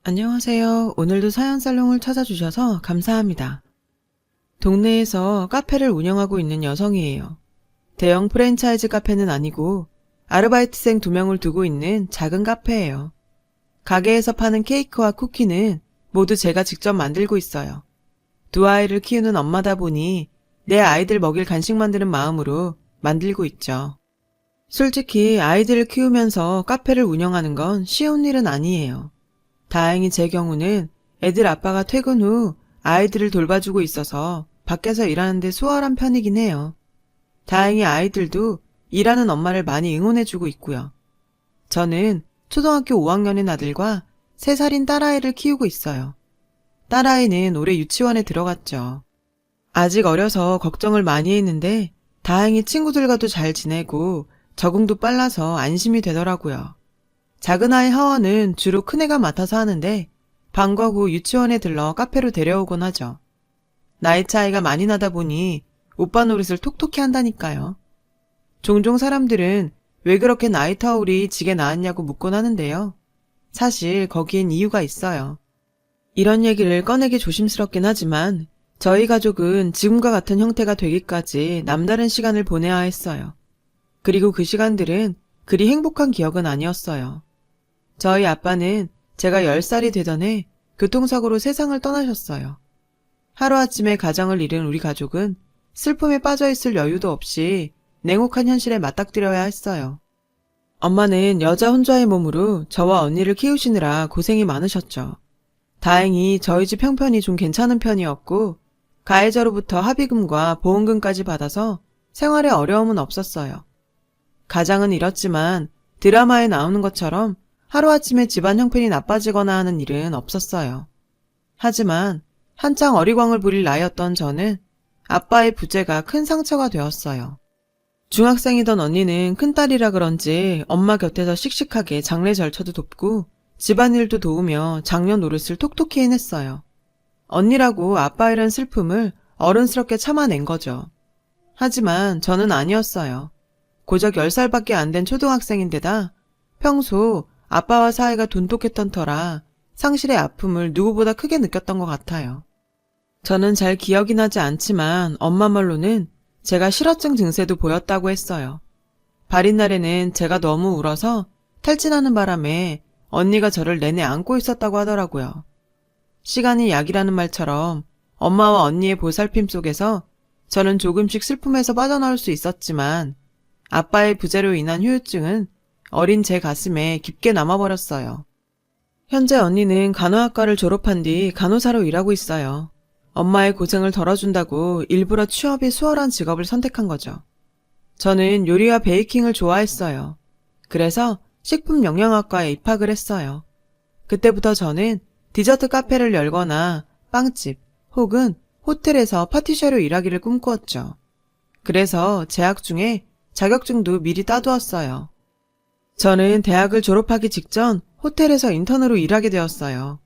안녕하세요. 오늘도 사연살롱을 찾아주셔서 감사합니다. 동네에서 카페를 운영하고 있는 여성이에요. 대형 프랜차이즈 카페는 아니고 아르바이트생 2명을 두고 있는 작은 카페예요. 가게에서 파는 케이크와 쿠키는 모두 제가 직접 만들고 있어요. 2아이를 키우는 엄마다 보니 내 아이들 먹일 간식 만드는 마음으로 만들고 있죠. 솔직히 아이들을 키우면서 카페를 운영하는 건 쉬운 일은 아니에요. 다행히 제 경우는 애들 아빠가 퇴근 후 아이들을 돌봐주고 있어서 밖에서 일하는데 수월한 편이긴 해요. 다행히 아이들도 일하는 엄마를 많이 응원해주고 있고요. 저는 초등학교 5학년인 아들과 3살인 딸아이를 키우고 있어요. 딸아이는 올해 유치원에 들어갔죠. 아직 어려서 걱정을 많이 했는데 다행히 친구들과도 잘 지내고 적응도 빨라서 안심이 되더라고요. 작은 아이 하원은 주로 큰애가 맡아서 하는데 방과 후 유치원에 들러 카페로 데려오곤 하죠. 나이 차이가 많이 나다 보니 오빠 노릇을 톡톡히 한다니까요. 종종 사람들은 왜 그렇게 나이 터울이 지게 나왔냐고 묻곤 하는데요. 사실 거기엔 이유가 있어요. 이런 얘기를 꺼내기 조심스럽긴 하지만 저희 가족은 지금과 같은 형태가 되기까지 남다른 시간을 보내야 했어요. 그리고 그 시간들은 그리 행복한 기억은 아니었어요. 저희 아빠는 제가 10살이 되던 해 교통사고로 세상을 떠나셨어요. 하루아침에 가정을 잃은 우리 가족은 슬픔에 빠져있을 여유도 없이 냉혹한 현실에 맞닥뜨려야 했어요. 엄마는 여자 혼자의 몸으로 저와 언니를 키우시느라 고생이 많으셨죠. 다행히 저희 집 형편이 좀 괜찮은 편이었고 가해자로부터 합의금과 보험금까지 받아서 생활에 어려움은 없었어요. 가장은 이렇지만 드라마에 나오는 것처럼 하루아침에 집안 형편이 나빠지거나 하는 일은 없었어요. 하지만 한창 어리광을 부릴 나이였던 저는 아빠의 부재가 큰 상처가 되었어요. 중학생이던 언니는 큰딸이라 그런지 엄마 곁에서 씩씩하게 장례 절차도 돕고 집안일도 도우며 장녀 노릇을 톡톡히 해냈어요. 언니라고 아빠 이런 슬픔을 어른스럽게 참아낸 거죠. 하지만 저는 아니었어요. 고작 10살밖에 안 된 초등학생인데다 평소 아빠와 사이가 돈독했던 터라 상실의 아픔을 누구보다 크게 느꼈던 것 같아요. 저는 잘 기억이 나지 않지만 엄마 말로는 제가 실어증 증세도 보였다고 했어요. 발인 날에는 제가 너무 울어서 탈진하는 바람에 언니가 저를 내내 안고 있었다고 하더라고요. 시간이 약이라는 말처럼 엄마와 언니의 보살핌 속에서 저는 조금씩 슬픔에서 빠져나올 수 있었지만 아빠의 부재로 인한 후유증은 어린 제 가슴에 깊게 남아버렸어요. 현재 언니는 간호학과를 졸업한 뒤 간호사로 일하고 있어요. 엄마의 고생을 덜어준다고 일부러 취업이 수월한 직업을 선택한 거죠. 저는 요리와 베이킹을 좋아했어요. 그래서 식품영양학과에 입학을 했어요. 그때부터 저는 디저트 카페를 열거나 빵집 혹은 호텔에서 파티셔로 일하기를 꿈꾸었죠. 그래서 재학 중에 자격증도 미리 따두었어요. 저는 대학을 졸업하기 직전 호텔에서 인턴으로 일하게 되었어요.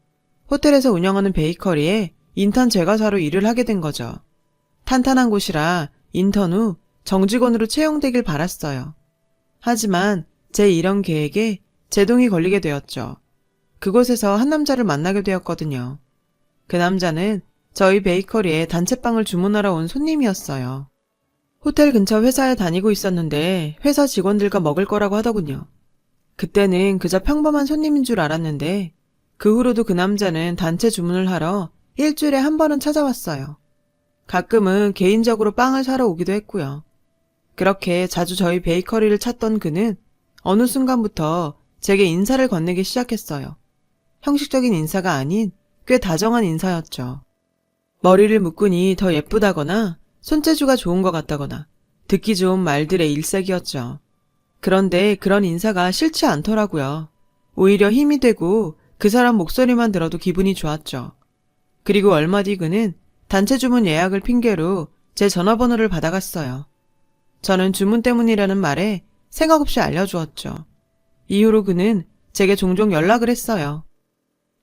호텔에서 운영하는 베이커리에 인턴 제과사로 일을 하게 된 거죠. 탄탄한 곳이라 인턴 후 정직원으로 채용되길 바랐어요. 하지만 제 이런 계획에 제동이 걸리게 되었죠. 그곳에서 한 남자를 만나게 되었거든요. 그 남자는 저희 베이커리에 단체빵을 주문하러 온 손님이었어요. 호텔 근처 회사에 다니고 있었는데 회사 직원들과 먹을 거라고 하더군요. 그때는 그저 평범한 손님인 줄 알았는데 그 후로도 그 남자는 단체 주문을 하러 일주일에 한 번은 찾아왔어요. 가끔은 개인적으로 빵을 사러 오기도 했고요. 그렇게 자주 저희 베이커리를 찾던 그는 어느 순간부터 제게 인사를 건네기 시작했어요. 형식적인 인사가 아닌 꽤 다정한 인사였죠. 머리를 묶으니 더 예쁘다거나 손재주가 좋은 것 같다거나 듣기 좋은 말들의 일색이었죠. 그런데 그런 인사가 싫지 않더라고요. 오히려 힘이 되고 그 사람 목소리만 들어도 기분이 좋았죠. 그리고 얼마 뒤 그는 단체 주문 예약을 핑계로 제 전화번호를 받아갔어요. 저는 주문 때문이라는 말에 생각 없이 알려주었죠. 이후로 그는 제게 종종 연락을 했어요.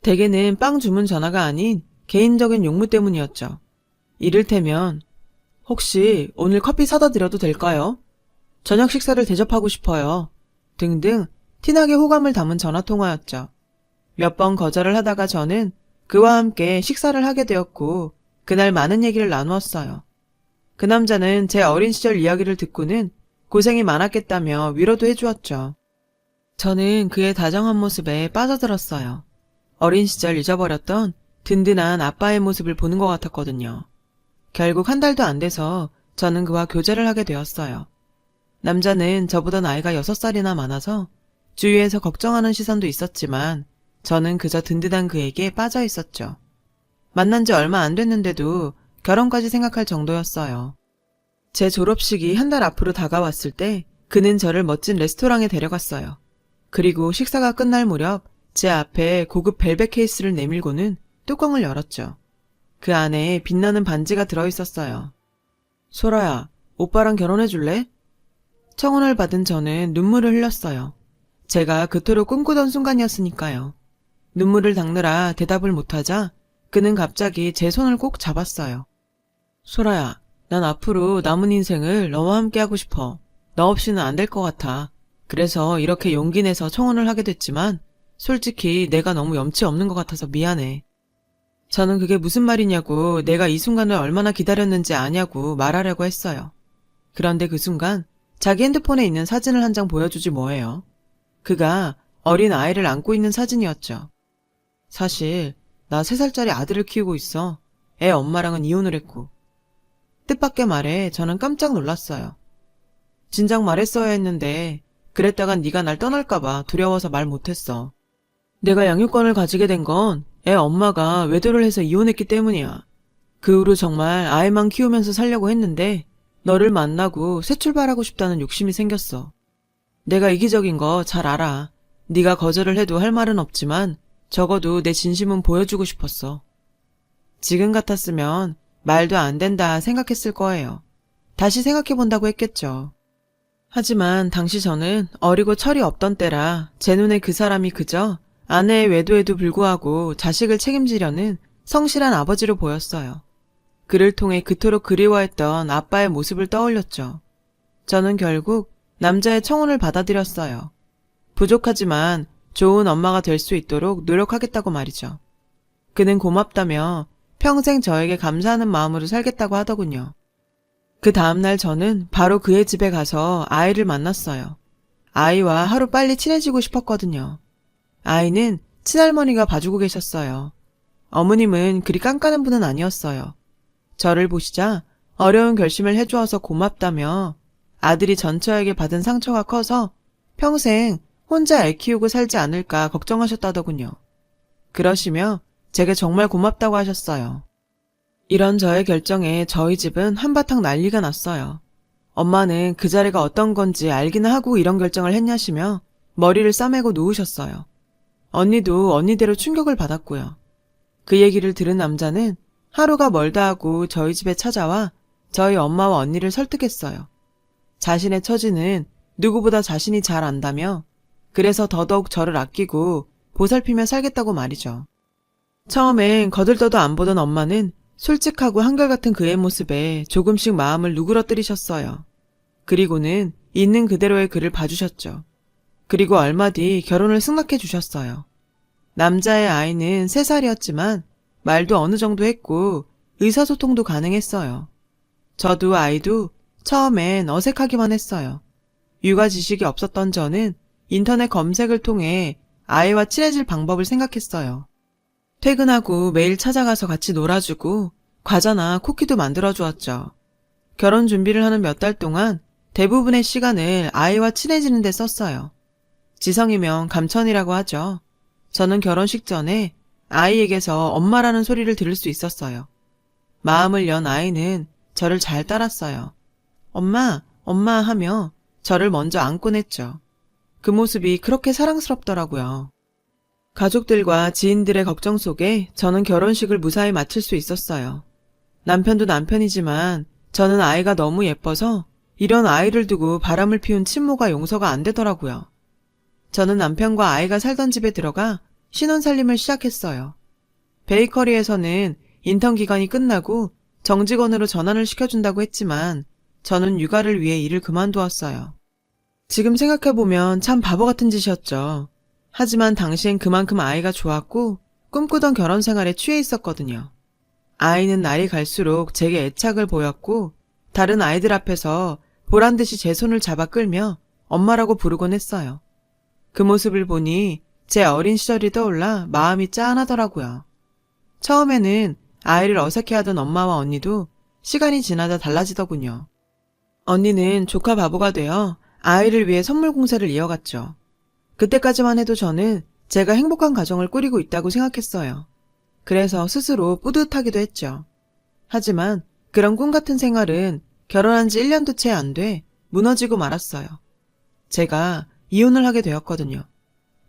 대개는 빵 주문 전화가 아닌 개인적인 용무 때문이었죠. 이를테면 혹시 오늘 커피 사다 드려도 될까요? 저녁 식사를 대접하고 싶어요. 등등 티나게 호감을 담은 전화통화였죠. 몇 번 거절을 하다가 저는 그와 함께 식사를 하게 되었고 그날 많은 얘기를 나누었어요. 그 남자는 제 어린 시절 이야기를 듣고는 고생이 많았겠다며 위로도 해주었죠. 저는 그의 다정한 모습에 빠져들었어요. 어린 시절 잊어버렸던 든든한 아빠의 모습을 보는 것 같았거든요. 결국 한 달도 안 돼서 저는 그와 교제를 하게 되었어요. 남자는 저보다 나이가 6살이나 많아서 주위에서 걱정하는 시선도 있었지만 저는 그저 든든한 그에게 빠져 있었죠. 만난 지 얼마 안 됐는데도 결혼까지 생각할 정도였어요. 제 졸업식이 한 달 앞으로 다가왔을 때 그는 저를 멋진 레스토랑에 데려갔어요. 그리고 식사가 끝날 무렵 제 앞에 고급 벨벳 케이스를 내밀고는 뚜껑을 열었죠. 그 안에 빛나는 반지가 들어있었어요. 소라야, 오빠랑 결혼해줄래? 청혼을 받은 저는 눈물을 흘렸어요. 제가 그토록 꿈꾸던 순간이었으니까요. 눈물을 닦느라 대답을 못하자 그는 갑자기 제 손을 꼭 잡았어요. 소라야, 난 앞으로 남은 인생을 너와 함께 하고 싶어. 너 없이는 안 될 것 같아. 그래서 이렇게 용기 내서 청혼을 하게 됐지만 솔직히 내가 너무 염치 없는 것 같아서 미안해. 저는 그게 무슨 말이냐고 내가 이 순간을 얼마나 기다렸는지 아냐고 말하려고 했어요. 그런데 그 순간 자기 핸드폰에 있는 사진을 한 장 보여주지 뭐예요. 그가 어린 아이를 안고 있는 사진이었죠. 사실 나 3살짜리 아들을 키우고 있어. 애 엄마랑은 이혼을 했고. 뜻밖의 말에 저는 깜짝 놀랐어요. 진작 말했어야 했는데 그랬다간 네가 날 떠날까봐 두려워서 말 못했어. 내가 양육권을 가지게 된 건 애 엄마가 외도를 해서 이혼했기 때문이야. 그 후로 정말 아이만 키우면서 살려고 했는데 너를 만나고 새 출발하고 싶다는 욕심이 생겼어. 내가 이기적인 거 잘 알아. 네가 거절을 해도 할 말은 없지만 적어도 내 진심은 보여주고 싶었어. 지금 같았으면 말도 안 된다 생각했을 거예요. 다시 생각해본다고 했겠죠. 하지만 당시 저는 어리고 철이 없던 때라 제 눈에 그 사람이 그저 아내의 외도에도 불구하고 자식을 책임지려는 성실한 아버지로 보였어요. 그를 통해 그토록 그리워했던 아빠의 모습을 떠올렸죠. 저는 결국 남자의 청혼을 받아들였어요. 부족하지만 좋은 엄마가 될 수 있도록 노력하겠다고 말이죠. 그는 고맙다며 평생 저에게 감사하는 마음으로 살겠다고 하더군요. 그 다음날 저는 바로 그의 집에 가서 아이를 만났어요. 아이와 하루 빨리 친해지고 싶었거든요. 아이는 친할머니가 봐주고 계셨어요. 어머님은 그리 깐깐한 분은 아니었어요. 저를 보시자 어려운 결심을 해주어서 고맙다며 아들이 전처에게 받은 상처가 커서 평생 혼자 애 키우고 살지 않을까 걱정하셨다더군요. 그러시며 제게 정말 고맙다고 하셨어요. 이런 저의 결정에 저희 집은 한바탕 난리가 났어요. 엄마는 그 자리가 어떤 건지 알기는 하고 이런 결정을 했냐시며 머리를 싸매고 누우셨어요. 언니도 언니대로 충격을 받았고요. 그 얘기를 들은 남자는 하루가 멀다 하고 저희 집에 찾아와 저희 엄마와 언니를 설득했어요. 자신의 처지는 누구보다 자신이 잘 안다며 그래서 더더욱 저를 아끼고 보살피며 살겠다고 말이죠. 처음엔 거들떠도 안 보던 엄마는 솔직하고 한결같은 그의 모습에 조금씩 마음을 누그러뜨리셨어요. 그리고는 있는 그대로의 그를 봐주셨죠. 그리고 얼마 뒤 결혼을 승낙해 주셨어요. 남자의 아이는 3살이었지만 말도 어느 정도 했고 의사소통도 가능했어요. 저도 아이도 처음엔 어색하기만 했어요. 육아 지식이 없었던 저는 인터넷 검색을 통해 아이와 친해질 방법을 생각했어요. 퇴근하고 매일 찾아가서 같이 놀아주고 과자나 쿠키도 만들어주었죠. 결혼 준비를 하는 몇 달 동안 대부분의 시간을 아이와 친해지는 데 썼어요. 지성이면 감천이라고 하죠. 저는 결혼식 전에 아이에게서 엄마라는 소리를 들을 수 있었어요. 마음을 연 아이는 저를 잘 따랐어요. 엄마, 엄마 하며 저를 먼저 안곤 했죠. 그 모습이 그렇게 사랑스럽더라고요. 가족들과 지인들의 걱정 속에 저는 결혼식을 무사히 마칠 수 있었어요. 남편도 남편이지만 저는 아이가 너무 예뻐서 이런 아이를 두고 바람을 피운 친모가 용서가 안 되더라고요. 저는 남편과 아이가 살던 집에 들어가 신혼살림을 시작했어요. 베이커리에서는 인턴 기간이 끝나고 정직원으로 전환을 시켜준다고 했지만 저는 육아를 위해 일을 그만두었어요. 지금 생각해보면 참 바보 같은 짓이었죠. 하지만 당시엔 그만큼 아이가 좋았고 꿈꾸던 결혼 생활에 취해 있었거든요. 아이는 날이 갈수록 제게 애착을 보였고 다른 아이들 앞에서 보란듯이 제 손을 잡아 끌며 엄마라고 부르곤 했어요. 그 모습을 보니 제 어린 시절이 떠올라 마음이 짠하더라고요. 처음에는 아이를 어색해하던 엄마와 언니도 시간이 지나다 달라지더군요. 언니는 조카 바보가 되어 아이를 위해 선물 공세를 이어갔죠. 그때까지만 해도 저는 제가 행복한 가정을 꾸리고 있다고 생각했어요. 그래서 스스로 뿌듯하기도 했죠. 하지만 그런 꿈 같은 생활은 결혼한 지 1년도 채 안 돼 무너지고 말았어요. 제가 이혼을 하게 되었거든요.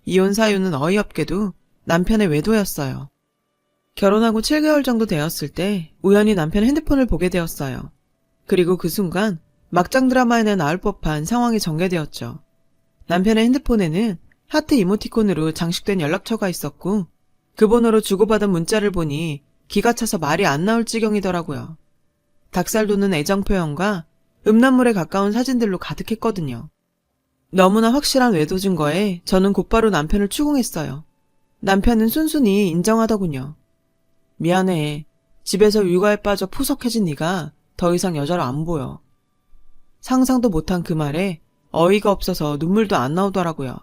이혼 사유는 어이없게도 남편의 외도였어요. 결혼하고 7개월 정도 되었을 때 우연히 남편 핸드폰을 보게 되었어요. 그리고 그 순간 막장 드라마에나 나올 법한 상황이 전개되었죠. 남편의 핸드폰에는 하트 이모티콘으로 장식된 연락처가 있었고 그 번호로 주고받은 문자를 보니 기가 차서 말이 안 나올 지경이더라고요. 닭살 돋는 애정 표현과 음란물에 가까운 사진들로 가득했거든요. 너무나 확실한 외도 증거에 저는 곧바로 남편을 추궁했어요. 남편은 순순히 인정하더군요. 미안해. 집에서 육아에 빠져 푸석해진 네가 더 이상 여자로 안 보여. 상상도 못한 그 말에 어이가 없어서 눈물도 안 나오더라고요.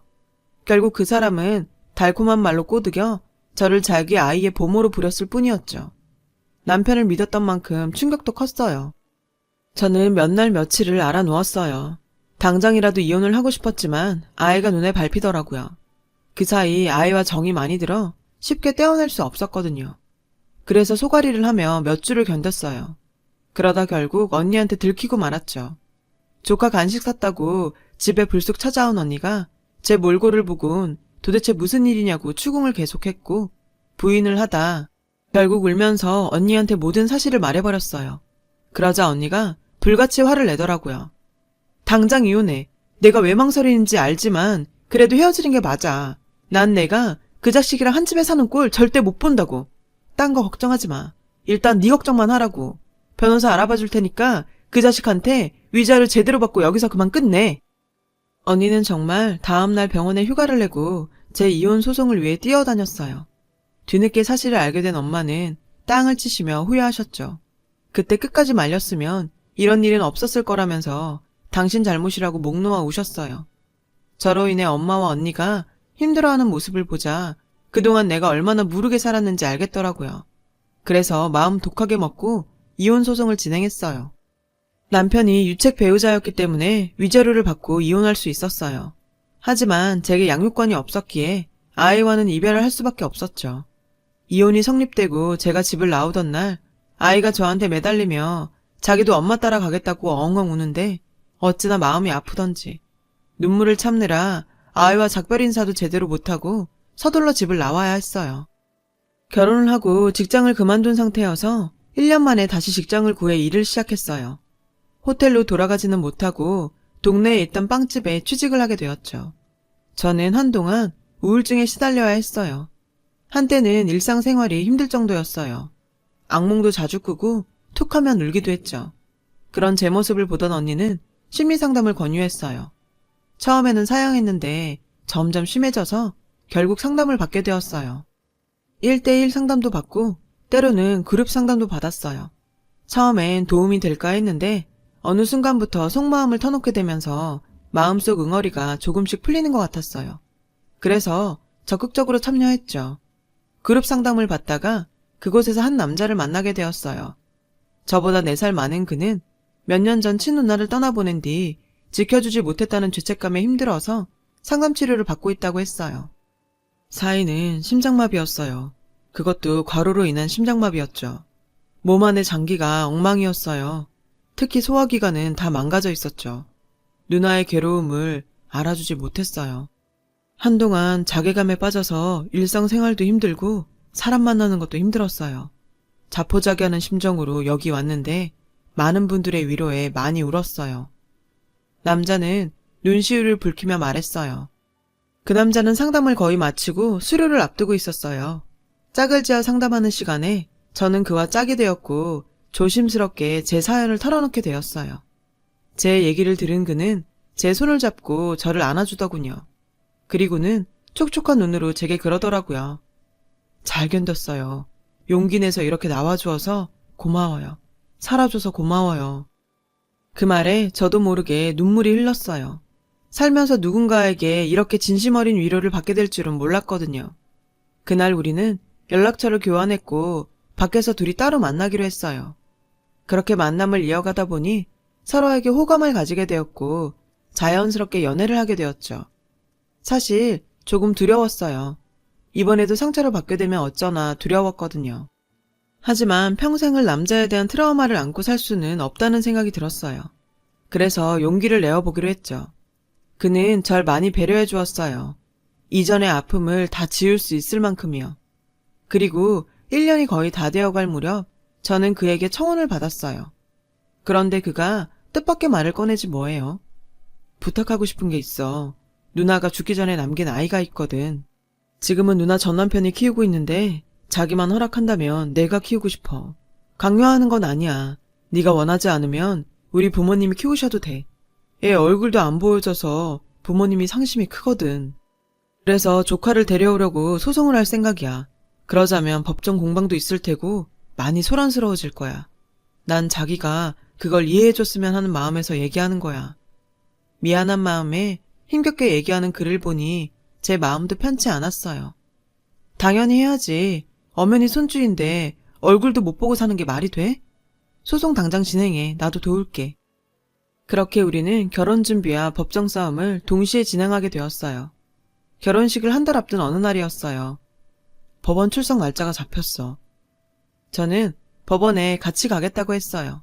결국 그 사람은 달콤한 말로 꼬드겨 저를 자기 아이의 보모로 부렸을 뿐이었죠. 남편을 믿었던 만큼 충격도 컸어요. 저는 몇 날 며칠을 알아누웠어요. 당장이라도 이혼을 하고 싶었지만 아이가 눈에 밟히더라고요. 그 사이 아이와 정이 많이 들어 쉽게 떼어낼 수 없었거든요. 그래서 소가리를 하며 몇 주를 견뎠어요. 그러다 결국 언니한테 들키고 말았죠. 조카 간식 샀다고 집에 불쑥 찾아온 언니가 제 몰골을 보곤 도대체 무슨 일이냐고 추궁을 계속했고 부인을 하다 결국 울면서 언니한테 모든 사실을 말해버렸어요. 그러자 언니가 불같이 화를 내더라고요. 당장 이혼해. 내가 왜 망설이는지 알지만 그래도 헤어지는 게 맞아. 난 내가 그 자식이랑 한 집에 사는 꼴 절대 못 본다고. 딴 거 걱정하지 마. 일단 네 걱정만 하라고. 변호사 알아봐 줄 테니까 그 자식한테 위자료 제대로 받고 여기서 그만 끝내. 언니는 정말 다음날 병원에 휴가를 내고 제 이혼 소송을 위해 뛰어다녔어요. 뒤늦게 사실을 알게 된 엄마는 땅을 치시며 후회하셨죠. 그때 끝까지 말렸으면 이런 일은 없었을 거라면서 당신 잘못이라고 목 놓아 우셨어요. 저로 인해 엄마와 언니가 힘들어하는 모습을 보자 그동안 내가 얼마나 무르게 살았는지 알겠더라고요. 그래서 마음 독하게 먹고 이혼 소송을 진행했어요. 남편이 유책 배우자였기 때문에 위자료를 받고 이혼할 수 있었어요. 하지만 제게 양육권이 없었기에 아이와는 이별을 할 수밖에 없었죠. 이혼이 성립되고 제가 집을 나오던 날 아이가 저한테 매달리며 자기도 엄마 따라 가겠다고 엉엉 우는데 어찌나 마음이 아프던지 눈물을 참느라 아이와 작별 인사도 제대로 못하고 서둘러 집을 나와야 했어요. 결혼을 하고 직장을 그만둔 상태여서 1년 만에 다시 직장을 구해 일을 시작했어요. 호텔로 돌아가지는 못하고 동네에 있던 빵집에 취직을 하게 되었죠. 저는 한동안 우울증에 시달려야 했어요. 한때는 일상생활이 힘들 정도였어요. 악몽도 자주 꾸고 툭하면 울기도 했죠. 그런 제 모습을 보던 언니는 심리상담을 권유했어요. 처음에는 사양했는데 점점 심해져서 결국 상담을 받게 되었어요. 1대1 상담도 받고 때로는 그룹 상담도 받았어요. 처음엔 도움이 될까 했는데 어느 순간부터 속마음을 터놓게 되면서 마음속 응어리가 조금씩 풀리는 것 같았어요. 그래서 적극적으로 참여했죠. 그룹 상담을 받다가 그곳에서 한 남자를 만나게 되었어요. 저보다 4살 많은 그는 몇 년 전 친누나를 떠나보낸 뒤 지켜주지 못했다는 죄책감에 힘들어서 상담치료를 받고 있다고 했어요. 사인은 심장마비였어요. 그것도 과로로 인한 심장마비였죠. 몸 안의 장기가 엉망이었어요. 특히 소화기관은 다 망가져 있었죠. 누나의 괴로움을 알아주지 못했어요. 한동안 자괴감에 빠져서 일상생활도 힘들고 사람 만나는 것도 힘들었어요. 자포자기하는 심정으로 여기 왔는데 많은 분들의 위로에 많이 울었어요. 남자는 눈시울을 붉히며 말했어요. 그 남자는 상담을 거의 마치고 수료를 앞두고 있었어요. 짝을 지어 상담하는 시간에 저는 그와 짝이 되었고 조심스럽게 제 사연을 털어놓게 되었어요. 제 얘기를 들은 그는 제 손을 잡고 저를 안아주더군요. 그리고는 촉촉한 눈으로 제게 그러더라고요. 잘 견뎠어요. 용기 내서 이렇게 나와주어서 고마워요. 살아줘서 고마워요. 그 말에 저도 모르게 눈물이 흘렀어요. 살면서 누군가에게 이렇게 진심 어린 위로를 받게 될 줄은 몰랐거든요. 그날 우리는 연락처를 교환했고 밖에서 둘이 따로 만나기로 했어요. 그렇게 만남을 이어가다 보니 서로에게 호감을 가지게 되었고 자연스럽게 연애를 하게 되었죠. 사실 조금 두려웠어요. 이번에도 상처를 받게 되면 어쩌나 두려웠거든요. 하지만 평생을 남자에 대한 트라우마를 안고 살 수는 없다는 생각이 들었어요. 그래서 용기를 내어보기로 했죠. 그는 절 많이 배려해 주었어요. 이전의 아픔을 다 지울 수 있을 만큼이요. 그리고 1년이 거의 다 되어갈 무렵 저는 그에게 청혼을 받았어요. 그런데 그가 뜻밖의 말을 꺼내지 뭐예요. 부탁하고 싶은 게 있어. 누나가 죽기 전에 남긴 아이가 있거든. 지금은 누나 전 남편이 키우고 있는데 자기만 허락한다면 내가 키우고 싶어. 강요하는 건 아니야. 네가 원하지 않으면 우리 부모님이 키우셔도 돼. 애 얼굴도 안 보여줘서 부모님이 상심이 크거든. 그래서 조카를 데려오려고 소송을 할 생각이야. 그러자면 법정 공방도 있을 테고 많이 소란스러워질 거야. 난 자기가 그걸 이해해줬으면 하는 마음에서 얘기하는 거야. 미안한 마음에 힘겹게 얘기하는 그를 보니 제 마음도 편치 않았어요. 당연히 해야지. 엄연히 손주인데 얼굴도 못 보고 사는 게 말이 돼? 소송 당장 진행해. 나도 도울게. 그렇게 우리는 결혼 준비와 법정 싸움을 동시에 진행하게 되었어요. 결혼식을 한 달 앞둔 어느 날이었어요. 법원 출석 날짜가 잡혔어. 저는 법원에 같이 가겠다고 했어요.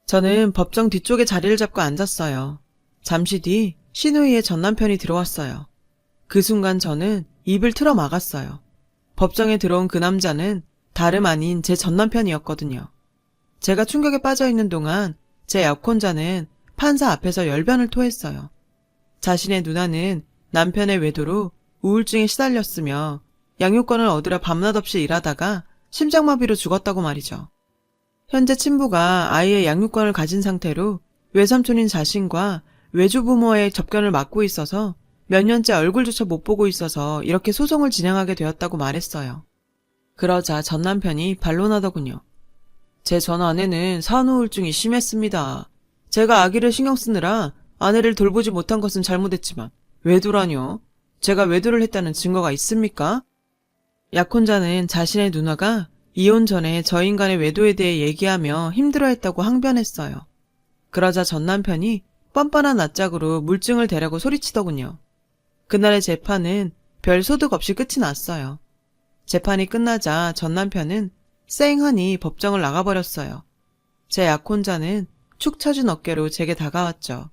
저는 법정 뒤쪽에 자리를 잡고 앉았어요. 잠시 뒤 신우이의 전 남편이 들어왔어요. 그 순간 저는 입을 틀어 막았어요. 법정에 들어온 그 남자는 다름 아닌 제 전 남편이었거든요. 제가 충격에 빠져 있는 동안 제 약혼자는 판사 앞에서 열변을 토했어요. 자신의 누나는 남편의 외도로 우울증에 시달렸으며 양육권을 얻으려 밤낮 없이 일하다가 심장마비로 죽었다고 말이죠. 현재 친부가 아이의 양육권을 가진 상태로 외삼촌인 자신과 외조부모의 접견을 맡고 있어서 몇 년째 얼굴조차 못 보고 있어서 이렇게 소송을 진행하게 되었다고 말했어요. 그러자 전 남편이 반론하더군요. 제 전 아내는 산후우울증이 심했습니다. 제가 아기를 신경 쓰느라 아내를 돌보지 못한 것은 잘못했지만 외도라뇨? 제가 외도를 했다는 증거가 있습니까? 약혼자는 자신의 누나가 이혼 전에 저 인간의 외도에 대해 얘기하며 힘들어했다고 항변했어요. 그러자 전 남편이 뻔뻔한 낯짝으로 물증을 대라고 소리치더군요. 그날의 재판은 별 소득 없이 끝이 났어요. 재판이 끝나자 전 남편은 쌩하니 법정을 나가버렸어요. 제 약혼자는 축 처진 어깨로 제게 다가왔죠.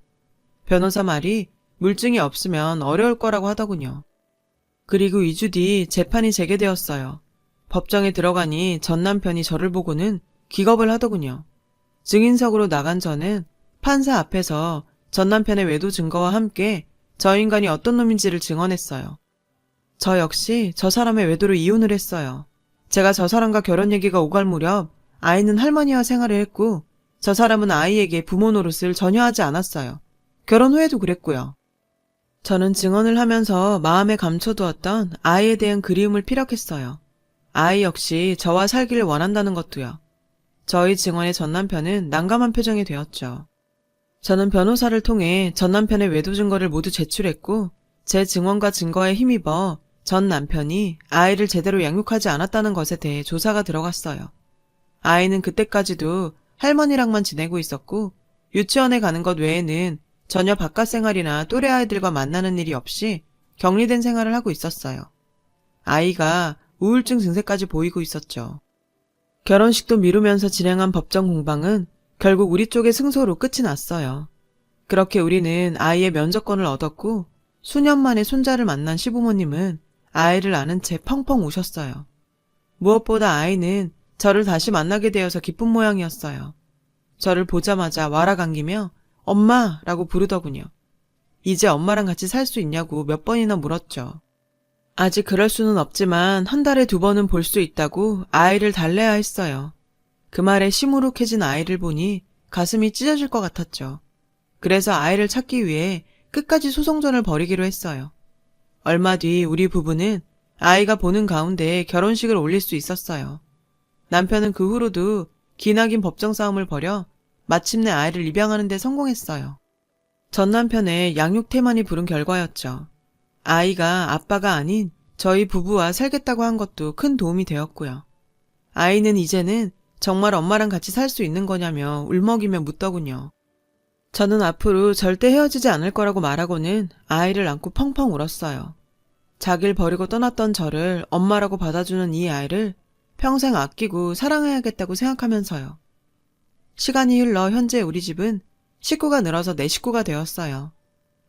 변호사 말이 물증이 없으면 어려울 거라고 하더군요. 그리고 2주 뒤 재판이 재개되었어요. 법정에 들어가니 전 남편이 저를 보고는 기겁을 하더군요. 증인석으로 나간 저는 판사 앞에서 전 남편의 외도 증거와 함께 저 인간이 어떤 놈인지를 증언했어요. 저 역시 저 사람의 외도로 이혼을 했어요. 제가 저 사람과 결혼 얘기가 오갈 무렵 아이는 할머니와 생활을 했고 저 사람은 아이에게 부모 노릇을 전혀 하지 않았어요. 결혼 후에도 그랬고요. 저는 증언을 하면서 마음에 감춰두었던 아이에 대한 그리움을 피력했어요. 아이 역시 저와 살기를 원한다는 것도요. 저희 증언의 전 남편은 난감한 표정이 되었죠. 저는 변호사를 통해 전 남편의 외도 증거를 모두 제출했고 제 증언과 증거에 힘입어 전 남편이 아이를 제대로 양육하지 않았다는 것에 대해 조사가 들어갔어요. 아이는 그때까지도 할머니랑만 지내고 있었고 유치원에 가는 것 외에는 전혀 바깥 생활이나 또래 아이들과 만나는 일이 없이 격리된 생활을 하고 있었어요. 아이가 우울증 증세까지 보이고 있었죠. 결혼식도 미루면서 진행한 법정 공방은 결국 우리 쪽의 승소로 끝이 났어요. 그렇게 우리는 아이의 면접권을 얻었고 수년 만에 손자를 만난 시부모님은 아이를 안은 채 펑펑 우셨어요. 무엇보다 아이는 저를 다시 만나게 되어서 기쁜 모양이었어요. 저를 보자마자 와라강기며 엄마라고 부르더군요. 이제 엄마랑 같이 살 수 있냐고 몇 번이나 물었죠. 아직 그럴 수는 없지만 한 달에 2번은 볼 수 있다고 아이를 달래야 했어요. 그 말에 시무룩해진 아이를 보니 가슴이 찢어질 것 같았죠. 그래서 아이를 찾기 위해 끝까지 소송전을 벌이기로 했어요. 얼마 뒤 우리 부부는 아이가 보는 가운데 결혼식을 올릴 수 있었어요. 남편은 그 후로도 기나긴 법정 싸움을 벌여 마침내 아이를 입양하는 데 성공했어요. 전 남편의 양육 태만이 부른 결과였죠. 아이가 아빠가 아닌 저희 부부와 살겠다고 한 것도 큰 도움이 되었고요. 아이는 이제는 정말 엄마랑 같이 살 수 있는 거냐며 울먹이며 묻더군요. 저는 앞으로 절대 헤어지지 않을 거라고 말하고는 아이를 안고 펑펑 울었어요. 자기를 버리고 떠났던 저를 엄마라고 받아주는 이 아이를 평생 아끼고 사랑해야겠다고 생각하면서요. 시간이 흘러 현재 우리 집은 식구가 늘어서 4식구가 되었어요.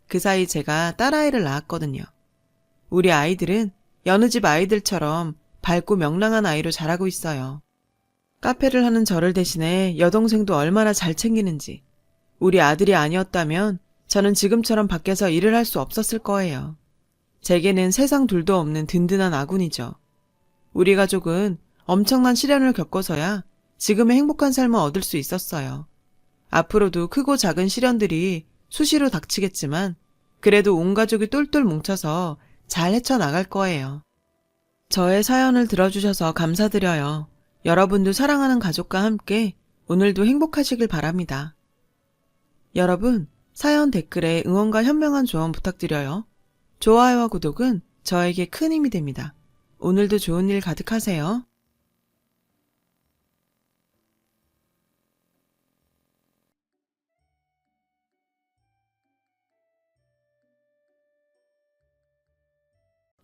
그 사이 제가 딸아이를 낳았거든요. 우리 아이들은 여느 집 아이들처럼 밝고 명랑한 아이로 자라고 있어요. 카페를 하는 저를 대신해 여동생도 얼마나 잘 챙기는지. 우리 아들이 아니었다면 저는 지금처럼 밖에서 일을 할 수 없었을 거예요. 제게는 세상 둘도 없는 든든한 아군이죠. 우리 가족은 엄청난 시련을 겪어서야 지금의 행복한 삶을 얻을 수 있었어요. 앞으로도 크고 작은 시련들이 수시로 닥치겠지만 그래도 온 가족이 똘똘 뭉쳐서 잘 헤쳐나갈 거예요. 저의 사연을 들어주셔서 감사드려요. 여러분도 사랑하는 가족과 함께 오늘도 행복하시길 바랍니다. 여러분, 사연 댓글에 응원과 현명한 조언 부탁드려요. 좋아요와 구독은 저에게 큰 힘이 됩니다. 오늘도 좋은 일 가득하세요.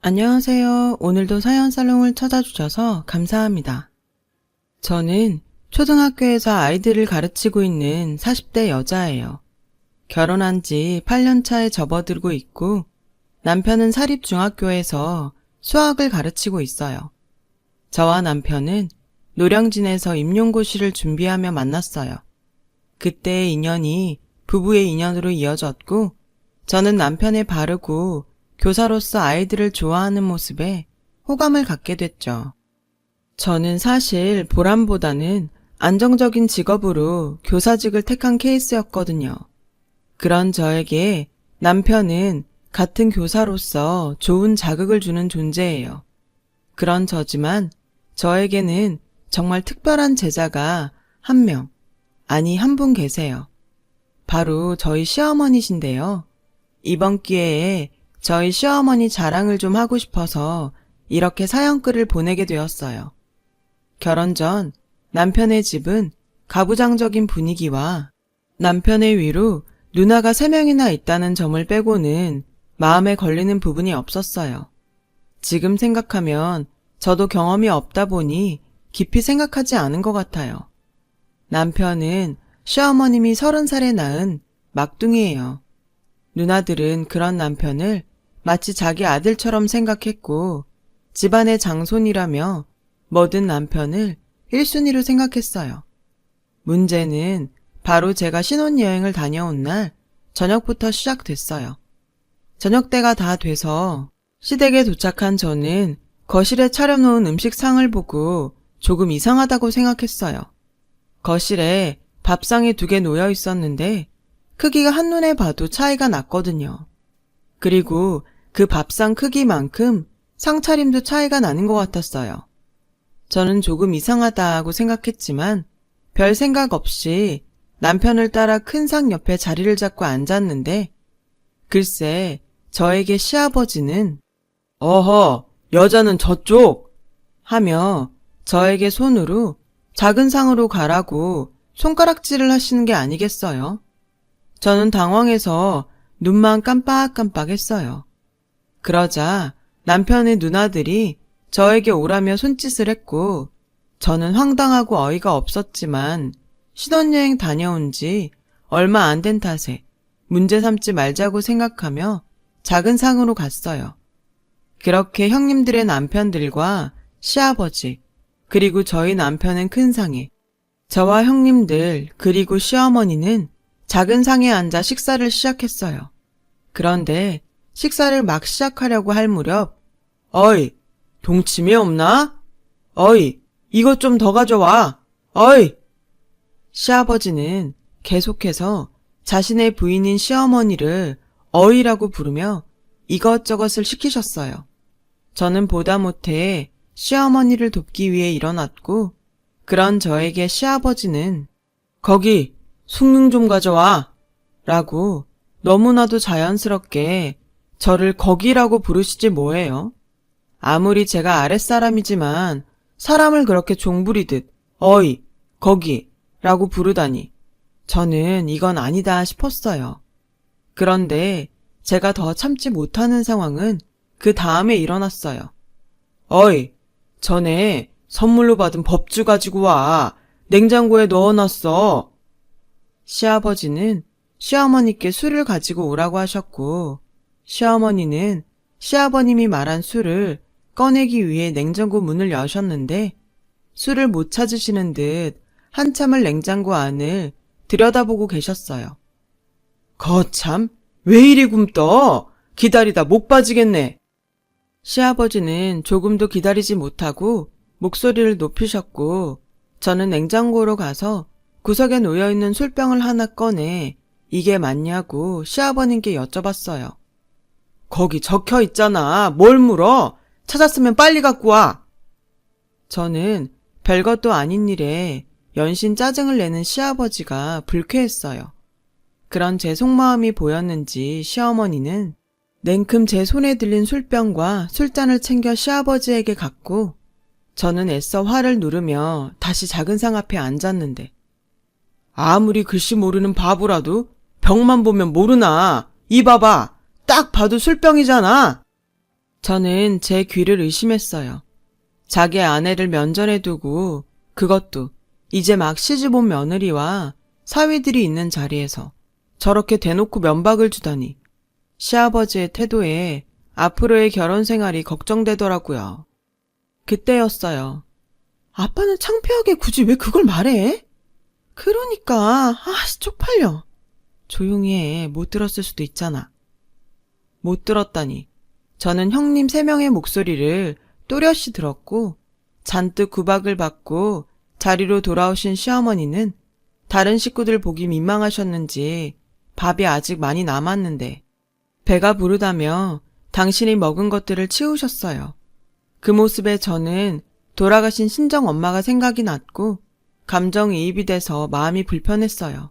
안녕하세요. 오늘도 사연 살롱을 찾아주셔서 감사합니다. 저는 초등학교에서 아이들을 가르치고 있는 40대 여자예요. 결혼한 지 8년 차에 접어들고 있고 남편은 사립중학교에서 수학을 가르치고 있어요. 저와 남편은 노량진에서 임용고시를 준비하며 만났어요. 그때의 인연이 부부의 인연으로 이어졌고 저는 남편의 바르고 교사로서 아이들을 좋아하는 모습에 호감을 갖게 됐죠. 저는 사실 보람보다는 안정적인 직업으로 교사직을 택한 케이스였거든요. 그런 저에게 남편은 같은 교사로서 좋은 자극을 주는 존재예요. 그런 저지만 저에게는 정말 특별한 제자가 한 명, 아니 한 분 계세요. 바로 저희 시어머니신데요. 이번 기회에 저희 시어머니 자랑을 좀 하고 싶어서 이렇게 사연글을 보내게 되었어요. 결혼 전 남편의 집은 가부장적인 분위기와 남편의 위로 누나가 3명이나 있다는 점을 빼고는 마음에 걸리는 부분이 없었어요. 지금 생각하면 저도 경험이 없다 보니 깊이 생각하지 않은 것 같아요. 남편은 시어머님이 30살에 낳은 막둥이에요. 누나들은 그런 남편을 마치 자기 아들처럼 생각했고 집안의 장손이라며 뭐든 남편을 1순위로 생각했어요. 문제는 바로 제가 신혼여행을 다녀온 날 저녁부터 시작됐어요. 저녁때가 다 돼서 시댁에 도착한 저는 거실에 차려놓은 음식상을 보고 조금 이상하다고 생각했어요. 거실에 밥상이 2개 놓여 있었는데 크기가 한눈에 봐도 차이가 났거든요. 그리고 그 밥상 크기만큼 상차림도 차이가 나는 것 같았어요. 저는 조금 이상하다고 생각했지만 별 생각 없이 남편을 따라 큰 상 옆에 자리를 잡고 앉았는데 글쎄 저에게 시아버지는 어허, 여자는 저쪽! 하며 저에게 손으로 작은 상으로 가라고 손가락질을 하시는 게 아니겠어요? 저는 당황해서 눈만 깜빡깜빡했어요. 그러자 남편의 누나들이 저에게 오라며 손짓을 했고 저는 황당하고 어이가 없었지만 신혼여행 다녀온 지 얼마 안 된 탓에 문제 삼지 말자고 생각하며 작은 상으로 갔어요. 그렇게 형님들의 남편들과 시아버지 그리고 저희 남편은 큰 상에 저와 형님들 그리고 시어머니는 작은 상에 앉아 식사를 시작했어요. 그런데 식사를 막 시작하려고 할 무렵 어이, 동치미 없나? 어이, 이것 좀 더 가져와. 어이! 시아버지는 계속해서 자신의 부인인 시어머니를 어이라고 부르며 이것저것을 시키셨어요. 저는 보다 못해 시어머니를 돕기 위해 일어났고, 그런 저에게 시아버지는 거기 숭늉 좀 가져와 라고 너무나도 자연스럽게 저를 거기라고 부르시지 뭐예요. 아무리 제가 아랫사람이지만 사람을 그렇게 종부리듯 어이, 거기 라고 부르다니 저는 이건 아니다 싶었어요. 그런데 제가 더 참지 못하는 상황은 그 다음에 일어났어요. 어이, 전에 선물로 받은 법주 가지고 와. 냉장고에 넣어놨어. 시아버지는 시어머니께 술을 가지고 오라고 하셨고, 시어머니는 시아버님이 말한 술을 꺼내기 위해 냉장고 문을 여셨는데, 술을 못 찾으시는 듯 한참을 냉장고 안을 들여다보고 계셨어요. 거참, 왜 이리 굼떠? 기다리다 목 빠지겠네. 시아버지는 조금도 기다리지 못하고 목소리를 높이셨고, 저는 냉장고로 가서 구석에 놓여있는 술병을 하나 꺼내 이게 맞냐고 시아버님께 여쭤봤어요. 거기 적혀 있잖아. 뭘 물어? 찾았으면 빨리 갖고 와. 저는 별것도 아닌 일에 연신 짜증을 내는 시아버지가 불쾌했어요. 그런 제 속마음이 보였는지 시어머니는 냉큼 제 손에 들린 술병과 술잔을 챙겨 시아버지에게 갖고 저는 애써 화를 누르며 다시 작은 상 앞에 앉았는데 아무리 글씨 모르는 바보라도 병만 보면 모르나. 이 봐봐. 딱 봐도 술병이잖아. 저는 제 귀를 의심했어요. 자기 아내를 면전에 두고 그것도 이제 막 시집온 며느리와 사위들이 있는 자리에서 저렇게 대놓고 면박을 주다니 시아버지의 태도에 앞으로의 결혼 생활이 걱정되더라고요. 그때였어요. 아빠는 창피하게 굳이 왜 그걸 말해? 그러니까 쪽팔려. 조용히 해. 못 들었을 수도 있잖아. 못 들었다니. 저는 형님 3명의 목소리를 또렷이 들었고 잔뜩 구박을 받고 자리로 돌아오신 시어머니는 다른 식구들 보기 민망하셨는지 밥이 아직 많이 남았는데 배가 부르다며 당신이 먹은 것들을 치우셨어요. 그 모습에 저는 돌아가신 친정 엄마가 생각이 났고 감정이입이 돼서 마음이 불편했어요.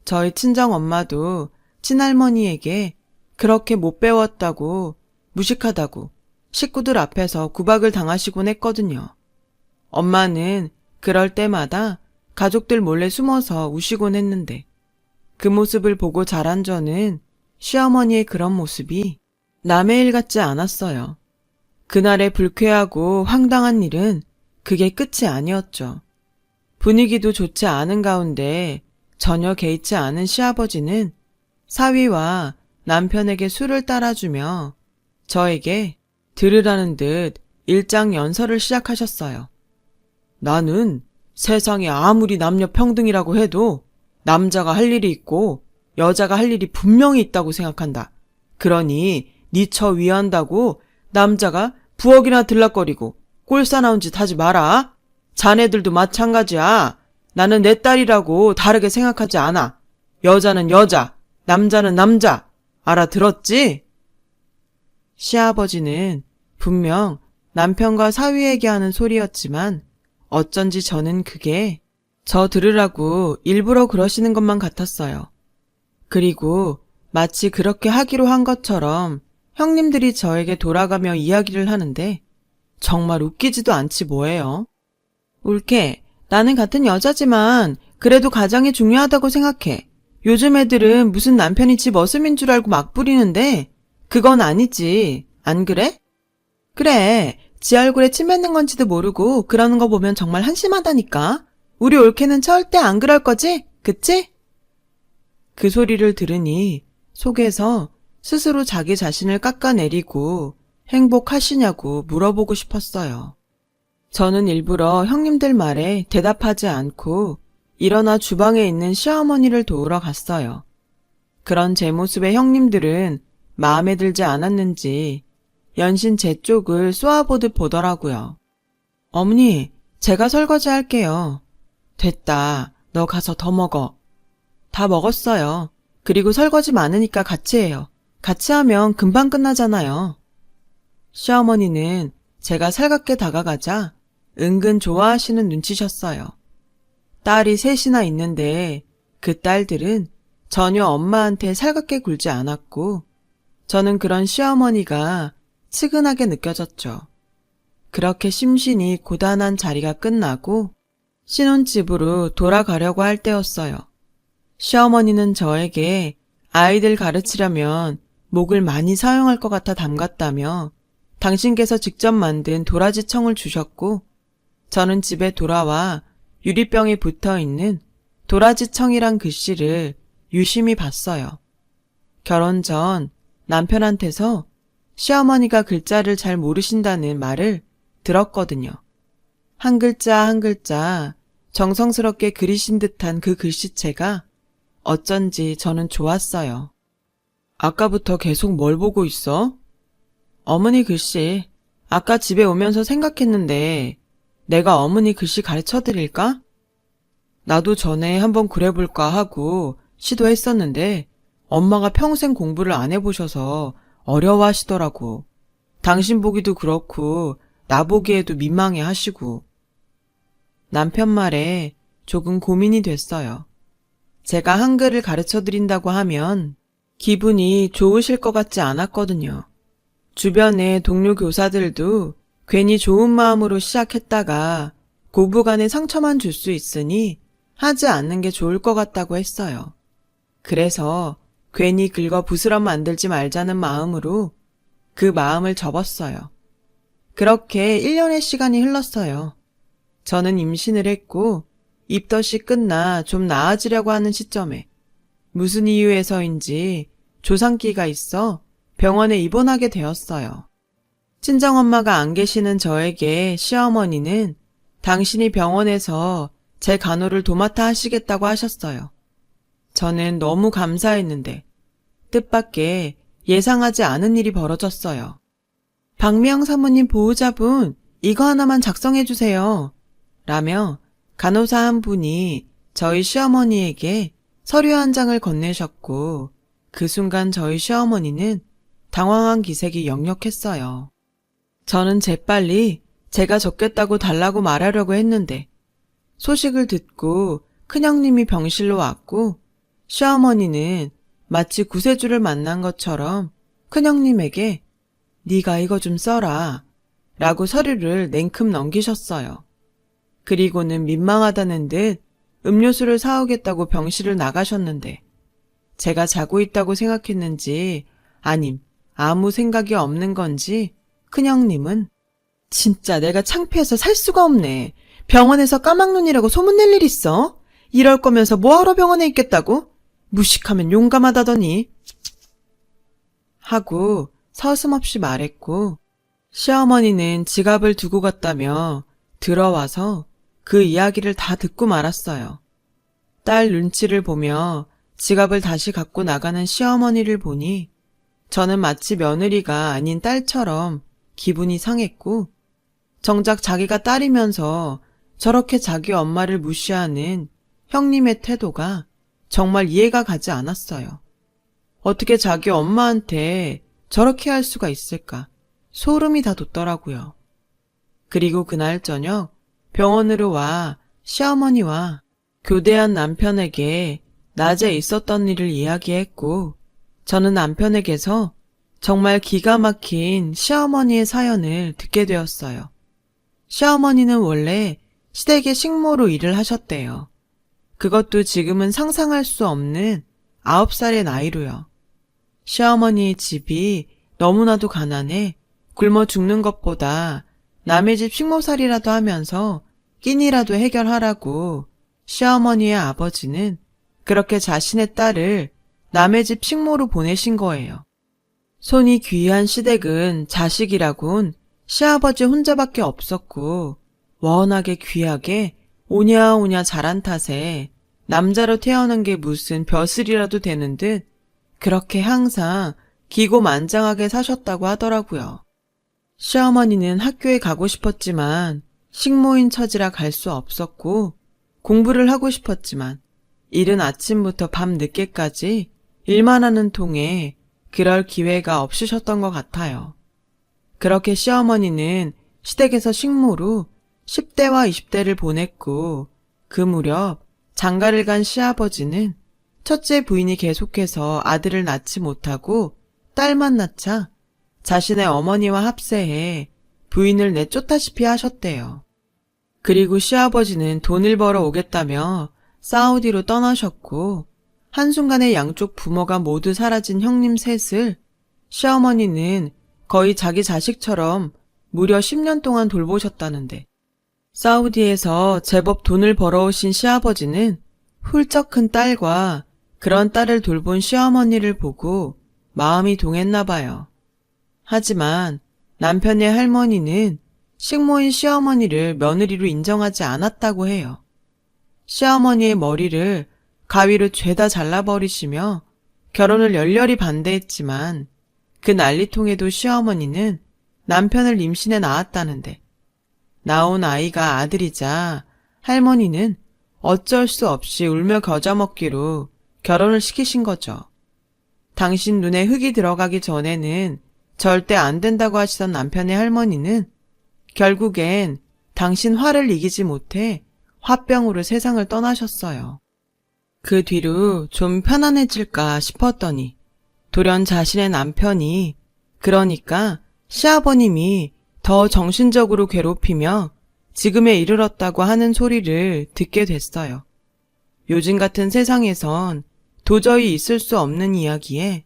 저희 친정 엄마도 친할머니에게 그렇게 못 배웠다고 무식하다고 식구들 앞에서 구박을 당하시곤 했거든요. 엄마는 그럴 때마다 가족들 몰래 숨어서 우시곤 했는데 그 모습을 보고 자란 저는 시어머니의 그런 모습이 남의 일 같지 않았어요. 그날의 불쾌하고 황당한 일은 그게 끝이 아니었죠. 분위기도 좋지 않은 가운데 전혀 개의치 않은 시아버지는 사위와 남편에게 술을 따라주며 저에게 들으라는 듯 일장연설을 시작하셨어요. 나는 세상에 아무리 남녀 평등이라고 해도 남자가 할 일이 있고 여자가 할 일이 분명히 있다고 생각한다. 그러니 네 처 위한다고 남자가 부엌이나 들락거리고 꼴사나운 짓 하지 마라. 자네들도 마찬가지야. 나는 내 딸이라고 다르게 생각하지 않아. 여자는 여자, 남자는 남자. 알아들었지? 시아버지는 분명 남편과 사위에게 하는 소리였지만 어쩐지 저는 그게 저 들으라고 일부러 그러시는 것만 같았어요. 그리고 마치 그렇게 하기로 한 것처럼 형님들이 저에게 돌아가며 이야기를 하는데 정말 웃기지도 않지 뭐예요. 울케, 나는 같은 여자지만 그래도 가장이 중요하다고 생각해. 요즘 애들은 무슨 남편이 집 어슴인 줄 알고 막 부리는데 그건 아니지. 안 그래? 그래, 지 얼굴에 침 뱉는 건지도 모르고 그러는 거 보면 정말 한심하다니까. 우리 올케는 절대 안 그럴 거지? 그치? 그 소리를 들으니 속에서 스스로 자기 자신을 깎아내리고 행복하시냐고 물어보고 싶었어요. 저는 일부러 형님들 말에 대답하지 않고 일어나 주방에 있는 시어머니를 도우러 갔어요. 그런 제 모습에 형님들은 마음에 들지 않았는지 연신 제 쪽을 쏘아보듯 보더라고요. 어머니, 제가 설거지 할게요. 됐다. 너 가서 더 먹어. 다 먹었어요. 그리고 설거지 많으니까 같이 해요. 같이 하면 금방 끝나잖아요. 시어머니는 제가 살갑게 다가가자 은근 좋아하시는 눈치셨어요. 딸이 셋이나 있는데 그 딸들은 전혀 엄마한테 살갑게 굴지 않았고 저는 그런 시어머니가 측은하게 느껴졌죠. 그렇게 심신이 고단한 자리가 끝나고 신혼집으로 돌아가려고 할 때였어요. 시어머니는 저에게 아이들 가르치려면 목을 많이 사용할 것 같아 담갔다며 당신께서 직접 만든 도라지청을 주셨고 저는 집에 돌아와 유리병에 붙어있는 도라지청이란 글씨를 유심히 봤어요. 결혼 전 남편한테서 시어머니가 글자를 잘 모르신다는 말을 들었거든요. 한 글자 한 글자 정성스럽게 그리신 듯한 그 글씨체가 어쩐지 저는 좋았어요. 아까부터 계속 뭘 보고 있어? 어머니 글씨, 아까 집에 오면서 생각했는데 내가 어머니 글씨 가르쳐 드릴까? 나도 전에 한번 그래볼까 하고 시도했었는데 엄마가 평생 공부를 안 해보셔서 어려워하시더라고. 당신 보기도 그렇고 나 보기에도 민망해 하시고. 남편 말에 조금 고민이 됐어요. 제가 한글을 가르쳐 드린다고 하면 기분이 좋으실 것 같지 않았거든요. 주변의 동료 교사들도 괜히 좋은 마음으로 시작했다가 고부간에 상처만 줄 수 있으니 하지 않는 게 좋을 것 같다고 했어요. 그래서 괜히 긁어 부스럼 만들지 말자는 마음으로 그 마음을 접었어요. 그렇게 1년의 시간이 흘렀어요. 저는 임신을 했고 입덧이 끝나 좀 나아지려고 하는 시점에 무슨 이유에서인지 조상기가 있어 병원에 입원하게 되었어요. 친정엄마가 안 계시는 저에게 시어머니는 당신이 병원에서 제 간호를 도맡아 하시겠다고 하셨어요. 저는 너무 감사했는데 뜻밖의 예상하지 않은 일이 벌어졌어요. 박미영 사모님 보호자분 이거 하나만 작성해 주세요. 라며 간호사 한 분이 저희 시어머니에게 서류 한 장을 건네셨고 그 순간 저희 시어머니는 당황한 기색이 역력했어요. 저는 재빨리 제가 적겠다고 달라고 말하려고 했는데 소식을 듣고 큰형님이 병실로 왔고 시어머니는 마치 구세주를 만난 것처럼 큰형님에게 네가 이거 좀 써라 라고 서류를 냉큼 넘기셨어요. 그리고는 민망하다는 듯 음료수를 사오겠다고 병실을 나가셨는데 제가 자고 있다고 생각했는지 아님 아무 생각이 없는 건지 큰형님은 진짜 내가 창피해서 살 수가 없네. 병원에서 까막눈이라고 소문낼 일 있어? 이럴 거면서 뭐하러 병원에 있겠다고? 무식하면 용감하다더니 하고 서슴없이 말했고 시어머니는 지갑을 두고 갔다며 들어와서 그 이야기를 다 듣고 말았어요. 딸 눈치를 보며 지갑을 다시 갖고 나가는 시어머니를 보니 저는 마치 며느리가 아닌 딸처럼 기분이 상했고 정작 자기가 딸이면서 저렇게 자기 엄마를 무시하는 형님의 태도가 정말 이해가 가지 않았어요. 어떻게 자기 엄마한테 저렇게 할 수가 있을까? 소름이 다 돋더라고요. 그리고 그날 저녁 병원으로 와 시어머니와 교대한 남편에게 낮에 있었던 일을 이야기했고 저는 남편에게서 정말 기가 막힌 시어머니의 사연을 듣게 되었어요. 시어머니는 원래 시댁의 식모로 일을 하셨대요. 그것도 지금은 상상할 수 없는 9살의 나이로요. 시어머니의 집이 너무나도 가난해 굶어 죽는 것보다 남의 집 식모살이라도 하면서 끼니라도 해결하라고 시어머니의 아버지는 그렇게 자신의 딸을 남의 집 식모로 보내신 거예요. 손이 귀한 시댁은 자식이라곤 시아버지 혼자밖에 없었고 워낙에 귀하게 오냐오냐 자란 탓에 남자로 태어난 게 무슨 벼슬이라도 되는 듯 그렇게 항상 기고만장하게 사셨다고 하더라고요. 시어머니는 학교에 가고 싶었지만 식모인 처지라 갈 수 없었고 공부를 하고 싶었지만 이른 아침부터 밤 늦게까지 일만 하는 통에 그럴 기회가 없으셨던 것 같아요. 그렇게 시어머니는 시댁에서 식모로 10대와 20대를 보냈고 그 무렵 장가를 간 시아버지는 첫째 부인이 계속해서 아들을 낳지 못하고 딸만 낳자 자신의 어머니와 합세해 부인을 내쫓다시피 하셨대요. 그리고 시아버지는 돈을 벌어 오겠다며 사우디로 떠나셨고 한순간에 양쪽 부모가 모두 사라진 형님 셋을 시어머니는 거의 자기 자식처럼 무려 10년 동안 돌보셨다는데 사우디에서 제법 돈을 벌어오신 시아버지는 훌쩍 큰 딸과 그런 딸을 돌본 시어머니를 보고 마음이 동했나 봐요. 하지만 남편의 할머니는 식모인 시어머니를 며느리로 인정하지 않았다고 해요. 시어머니의 머리를 가위로 죄다 잘라버리시며 결혼을 열렬히 반대했지만 그 난리통에도 시어머니는 남편을 임신해 낳았다는데 나온 아이가 아들이자 할머니는 어쩔 수 없이 울며 겨자 먹기로 결혼을 시키신 거죠. 당신 눈에 흙이 들어가기 전에는 절대 안 된다고 하시던 남편의 할머니는 결국엔 당신 화를 이기지 못해 화병으로 세상을 떠나셨어요. 그 뒤로 좀 편안해질까 싶었더니 돌연 자신의 남편이 그러니까 시아버님이 더 정신적으로 괴롭히며 지금에 이르렀다고 하는 소리를 듣게 됐어요. 요즘 같은 세상에선 도저히 있을 수 없는 이야기에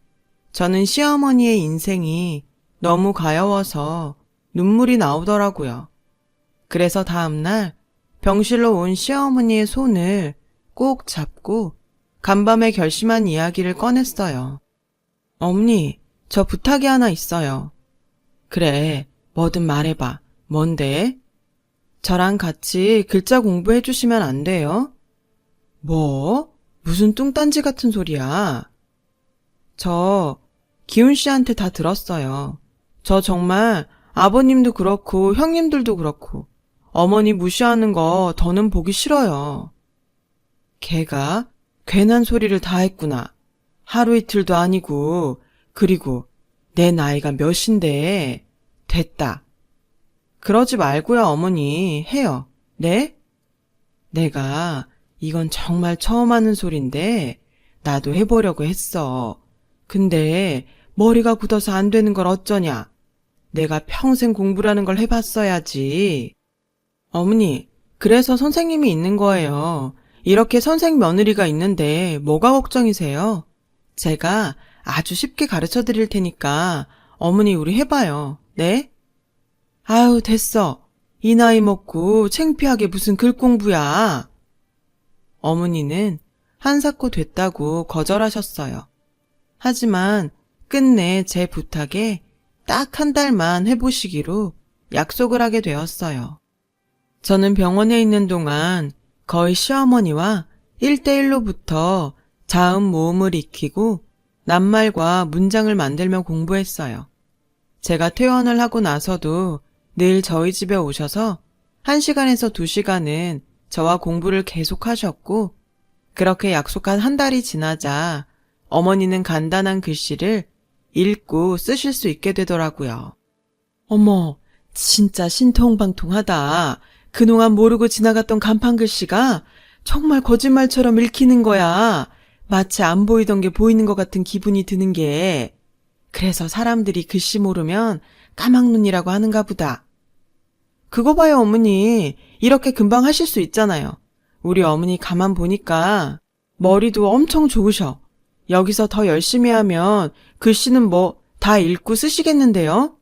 저는 시어머니의 인생이 너무 가여워서 눈물이 나오더라고요. 그래서 다음날 병실로 온 시어머니의 손을 꼭 잡고 간밤에 결심한 이야기를 꺼냈어요. 어머니, 저 부탁이 하나 있어요. 그래, 뭐든 말해봐. 뭔데? 저랑 같이 글자 공부해 주시면 안 돼요? 뭐? 무슨 뚱딴지 같은 소리야. 저 기훈 씨한테 다 들었어요. 저 정말 아버님도 그렇고 형님들도 그렇고 어머니 무시하는 거 더는 보기 싫어요. 걔가 괜한 소리를 다 했구나. 하루 이틀도 아니고 그리고 내 나이가 몇인데 됐다. 그러지 말고요 어머니 해요. 네? 내가 이건 정말 처음 하는 소린데 나도 해보려고 했어. 근데 머리가 굳어서 안 되는 걸 어쩌냐. 내가 평생 공부라는 걸 해봤어야지. 어머니, 그래서 선생님이 있는 거예요. 이렇게 선생 며느리가 있는데 뭐가 걱정이세요? 제가 아주 쉽게 가르쳐 드릴 테니까 어머니 우리 해봐요. 네? 아유 됐어. 이 나이 먹고 창피하게 무슨 글 공부야. 어머니는 한사코 됐다고 거절하셨어요. 하지만 끝내 제 부탁에 딱 한 달만 해보시기로 약속을 하게 되었어요. 저는 병원에 있는 동안 거의 시어머니와 1대1로부터 자음 모음을 익히고 낱말과 문장을 만들며 공부했어요. 제가 퇴원을 하고 나서도 늘 저희 집에 오셔서 1시간에서 2시간은 저와 공부를 계속하셨고 그렇게 약속한 한 달이 지나자 어머니는 간단한 글씨를 읽고 쓰실 수 있게 되더라고요. 어머, 진짜 신통방통하다. 그동안 모르고 지나갔던 간판 글씨가 정말 거짓말처럼 읽히는 거야. 마치 안 보이던 게 보이는 것 같은 기분이 드는 게. 그래서 사람들이 글씨 모르면 까막눈이라고 하는가 보다. 그거 봐요 어머니. 이렇게 금방 하실 수 있잖아요. 우리 어머니 가만 보니까 머리도 엄청 좋으셔. 여기서 더 열심히 하면 글씨는 뭐 다 읽고 쓰시겠는데요?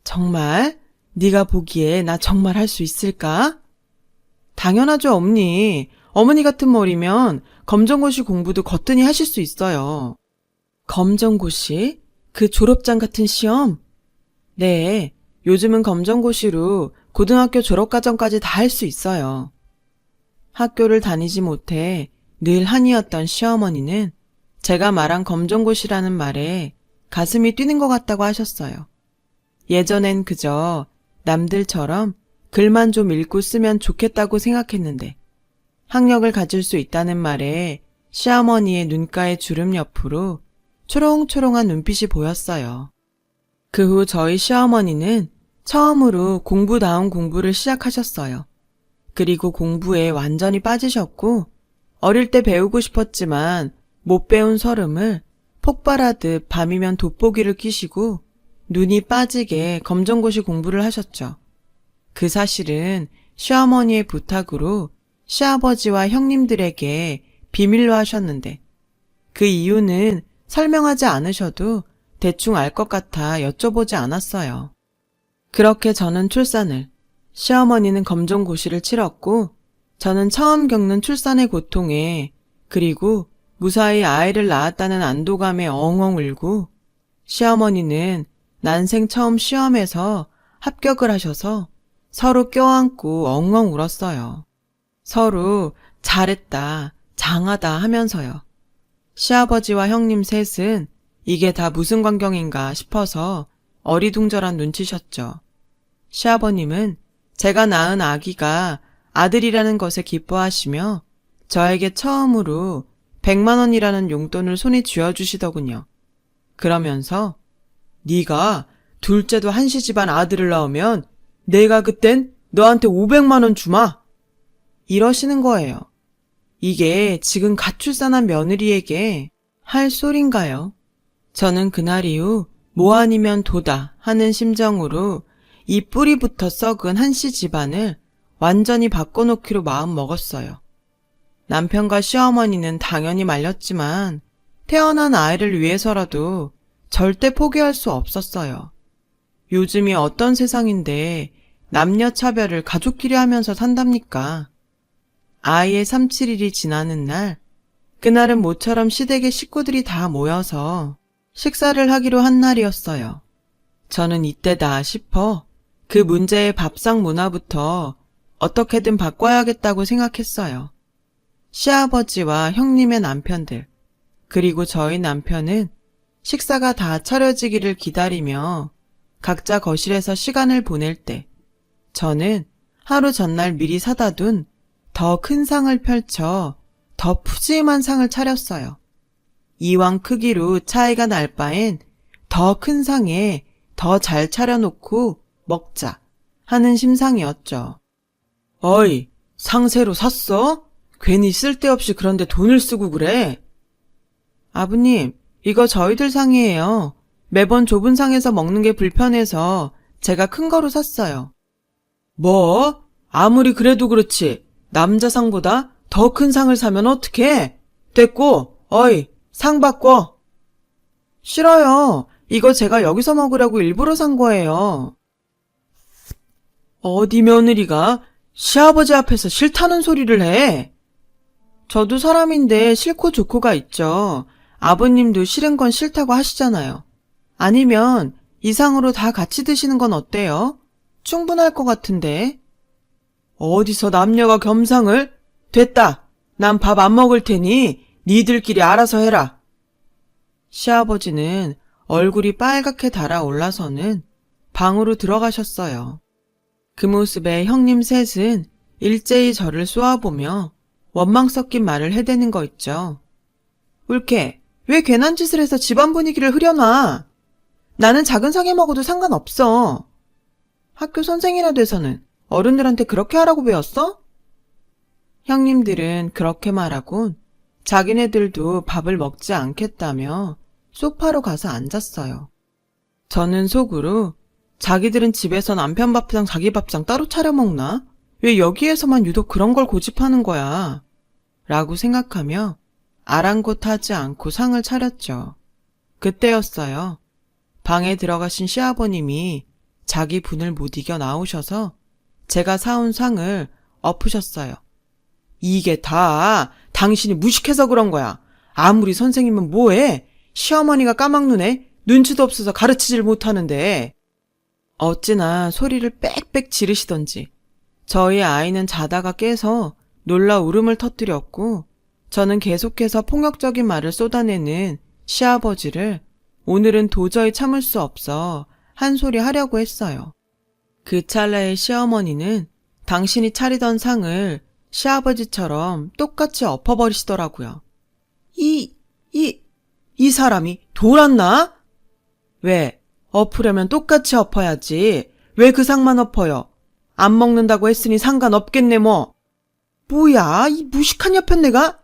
정말? 네가 보기에 나 정말 할 수 있을까? 당연하죠 어머니. 어머니 같은 머리면 검정고시 공부도 거뜬히 하실 수 있어요. 검정고시? 그 졸업장 같은 시험? 네, 요즘은 검정고시로 고등학교 졸업과정까지 다 할 수 있어요. 학교를 다니지 못해 늘 한이었던 시어머니는 제가 말한 검정고시라는 말에 가슴이 뛰는 것 같다고 하셨어요. 예전엔 그저 남들처럼 글만 좀 읽고 쓰면 좋겠다고 생각했는데 학력을 가질 수 있다는 말에 시어머니의 눈가의 주름 옆으로 초롱초롱한 눈빛이 보였어요. 그 후 저희 시어머니는 처음으로 공부다운 공부를 시작하셨어요. 그리고 공부에 완전히 빠지셨고 어릴 때 배우고 싶었지만 못 배운 서름을 폭발하듯 밤이면 돋보기를 끼시고 눈이 빠지게 검정고시 공부를 하셨죠. 그 사실은 시어머니의 부탁으로 시아버지와 형님들에게 비밀로 하셨는데 그 이유는 설명하지 않으셔도 대충 알 것 같아 여쭤보지 않았어요. 그렇게 저는 출산을, 시어머니는 검정고시를 치렀고 저는 처음 겪는 출산의 고통에 그리고 무사히 아이를 낳았다는 안도감에 엉엉 울고 시어머니는 난생 처음 시험에서 합격을 하셔서 서로 껴안고 엉엉 울었어요. 서로 잘했다, 장하다 하면서요. 시아버지와 형님 셋은 이게 다 무슨 광경인가 싶어서 어리둥절한 눈치셨죠. 시아버님은 제가 낳은 아기가 아들이라는 것에 기뻐하시며 저에게 처음으로 100만 원이라는 용돈을 손에 쥐어주시더군요. 그러면서 네가 둘째도 한시 집안 아들을 낳으면 내가 그땐 너한테 500만 원 주마. 이러시는 거예요. 이게 지금 갓 출산한 며느리에게 할 소린가요? 저는 그날 이후 뭐 아니면 도다 하는 심정으로 이 뿌리부터 썩은 한씨 집안을 완전히 바꿔놓기로 마음 먹었어요. 남편과 시어머니는 당연히 말렸지만 태어난 아이를 위해서라도 절대 포기할 수 없었어요. 요즘이 어떤 세상인데 남녀 차별을 가족끼리 하면서 산답니까? 아이의 3-7일이 지나는 날, 그날은 모처럼 시댁의 식구들이 다 모여서 식사를 하기로 한 날이었어요. 저는 이때다 싶어 그 문제의 밥상 문화부터 어떻게든 바꿔야겠다고 생각했어요. 시아버지와 형님의 남편들, 그리고 저희 남편은 식사가 다 차려지기를 기다리며 각자 거실에서 시간을 보낼 때 저는 하루 전날 미리 사다 둔 더 큰 상을 펼쳐 더 푸짐한 상을 차렸어요. 이왕 크기로 차이가 날 바엔 더 큰 상에 더 잘 차려놓고 먹자 하는 심상이었죠. 어이, 상 새로 샀어? 괜히 쓸데없이 그런데 돈을 쓰고 그래? 아버님, 이거 저희들 상이에요. 매번 좁은 상에서 먹는 게 불편해서 제가 큰 거로 샀어요. 뭐? 아무리 그래도 그렇지. 남자 상보다 더 큰 상을 사면 어떡해? 됐고, 어이, 상 바꿔. 싫어요. 이거 제가 여기서 먹으라고 일부러 산 거예요. 어디 며느리가 시아버지 앞에서 싫다는 소리를 해? 저도 사람인데 싫고 좋고가 있죠. 아버님도 싫은 건 싫다고 하시잖아요. 아니면 이 상으로 다 같이 드시는 건 어때요? 충분할 것 같은데. 어디서 남녀가 겸상을? 됐다. 난 밥 안 먹을 테니 니들끼리 알아서 해라. 시아버지는 얼굴이 빨갛게 달아올라서는 방으로 들어가셨어요. 그 모습에 형님 셋은 일제히 저를 쏘아보며 원망 섞인 말을 해대는 거 있죠. 울케, 왜 괜한 짓을 해서 집안 분위기를 흐려놔? 나는 작은 상에 먹어도 상관없어. 학교 선생이라 돼서는 어른들한테 그렇게 하라고 배웠어? 형님들은 그렇게 말하곤 자기네들도 밥을 먹지 않겠다며 소파로 가서 앉았어요. 저는 속으로 자기들은 집에서 남편 밥상 자기 밥상 따로 차려 먹나? 왜 여기에서만 유독 그런 걸 고집하는 거야? 라고 생각하며 아랑곳하지 않고 상을 차렸죠. 그때였어요. 방에 들어가신 시아버님이 자기 분을 못 이겨 나오셔서 제가 사온 상을 엎으셨어요. 이게 다 당신이 무식해서 그런 거야. 아무리 선생님은 뭐해? 시어머니가 까막눈에 눈치도 없어서 가르치질 못하는데. 어찌나 소리를 빽빽 지르시던지 저희 아이는 자다가 깨서 놀라 울음을 터뜨렸고 저는 계속해서 폭력적인 말을 쏟아내는 시아버지를 오늘은 도저히 참을 수 없어 한 소리 하려고 했어요. 그 찰나에 시어머니는 당신이 차리던 상을 시아버지처럼 똑같이 엎어버리시더라고요. 이 사람이 돌았나? 왜? 엎으려면 똑같이 엎어야지. 왜 그 상만 엎어요? 안 먹는다고 했으니 상관없겠네 뭐. 뭐야, 이 무식한 여편네가?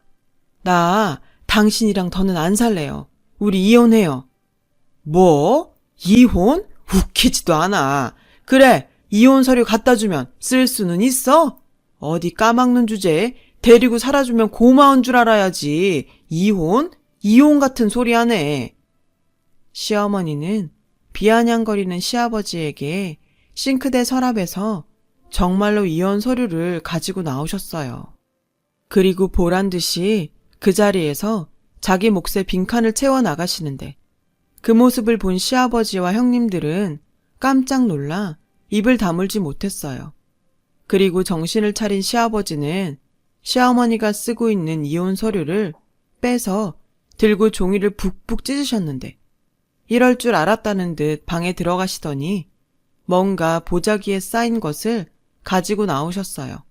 나 당신이랑 더는 안 살래요. 우리 이혼해요. 뭐? 이혼? 웃기지도 않아. 그래, 이혼 서류 갖다 주면 쓸 수는 있어? 어디 까막눈 주제에 데리고 살아주면 고마운 줄 알아야지. 이혼? 이혼 같은 소리 하네. 시어머니는 비아냥거리는 시아버지에게 싱크대 서랍에서 정말로 이혼 서류를 가지고 나오셨어요. 그리고 보란 듯이 그 자리에서 자기 몫의 빈칸을 채워 나가시는데 그 모습을 본 시아버지와 형님들은 깜짝 놀라 입을 다물지 못했어요. 그리고 정신을 차린 시아버지는 시어머니가 쓰고 있는 이혼 서류를 빼서 들고 종이를 푹푹 찢으셨는데 이럴 줄 알았다는 듯 방에 들어가시더니 뭔가 보자기에 쌓인 것을 가지고 나오셨어요.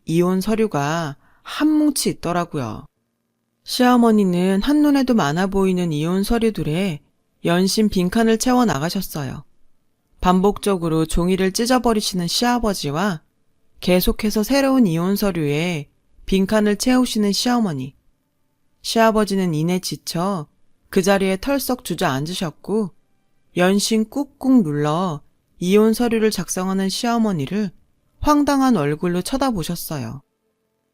이혼 서류가 한 뭉치 있더라고요. 시어머니는 한눈에도 많아 보이는 이혼 서류들에 연신 빈칸을 채워 나가셨어요. 반복적으로 종이를 찢어버리시는 시아버지와 계속해서 새로운 이혼 서류에 빈칸을 채우시는 시어머니. 시아버지는 이내 지쳐 그 자리에 털썩 주저앉으셨고 연신 꾹꾹 눌러 이혼 서류를 작성하는 시어머니를 황당한 얼굴로 쳐다보셨어요.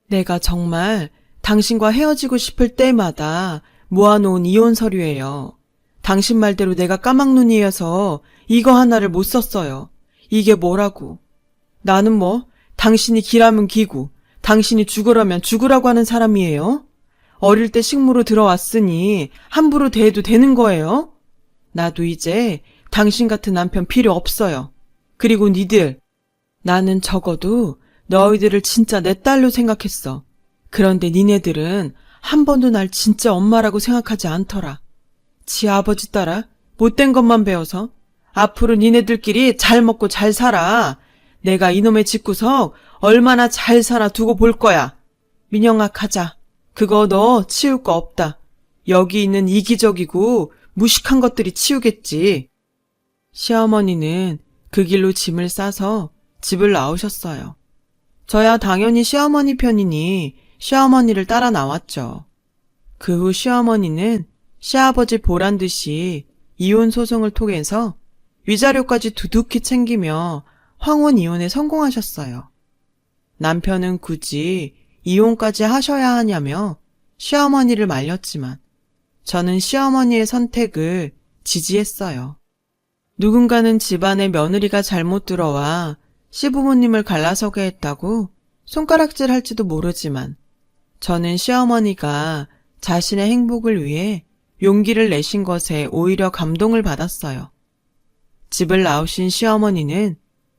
내가 정말 당신과 헤어지고 싶을 때마다 모아놓은 이혼 서류예요. 당신 말대로 내가 까막눈이어서 이거 하나를 못 썼어요. 이게 뭐라고. 나는 뭐 당신이 기라면 기고 당신이 죽으라면 죽으라고 하는 사람이에요? 어릴 때 식모로 들어왔으니 함부로 대해도 되는 거예요? 나도 이제 당신 같은 남편 필요 없어요. 그리고 니들, 나는 적어도 너희들을 진짜 내 딸로 생각했어. 그런데 니네들은 한 번도 날 진짜 엄마라고 생각하지 않더라. 지 아버지 따라 못된 것만 배워서 앞으로 니네들끼리 잘 먹고 잘 살아. 내가 이놈의 집구석 얼마나 잘 살아 두고 볼 거야. 민영아 가자. 그거 너 치울 거 없다. 여기 있는 이기적이고 무식한 것들이 치우겠지. 시어머니는 그 길로 짐을 싸서 집을 나오셨어요. 저야 당연히 시어머니 편이니 시어머니를 따라 나왔죠. 그 후 시어머니는 시아버지 보란 듯이 이혼 소송을 통해서 위자료까지 두둑히 챙기며 황혼 이혼에 성공하셨어요. 남편은 굳이 이혼까지 하셔야 하냐며 시어머니를 말렸지만 저는 시어머니의 선택을 지지했어요. 누군가는 집안에 며느리가 잘못 들어와 시부모님을 갈라서게 했다고 손가락질할지도 모르지만 저는 시어머니가 자신의 행복을 위해 용기를 내신 것에 오히려 감동을 받았어요. 집을 나오신 시어머니는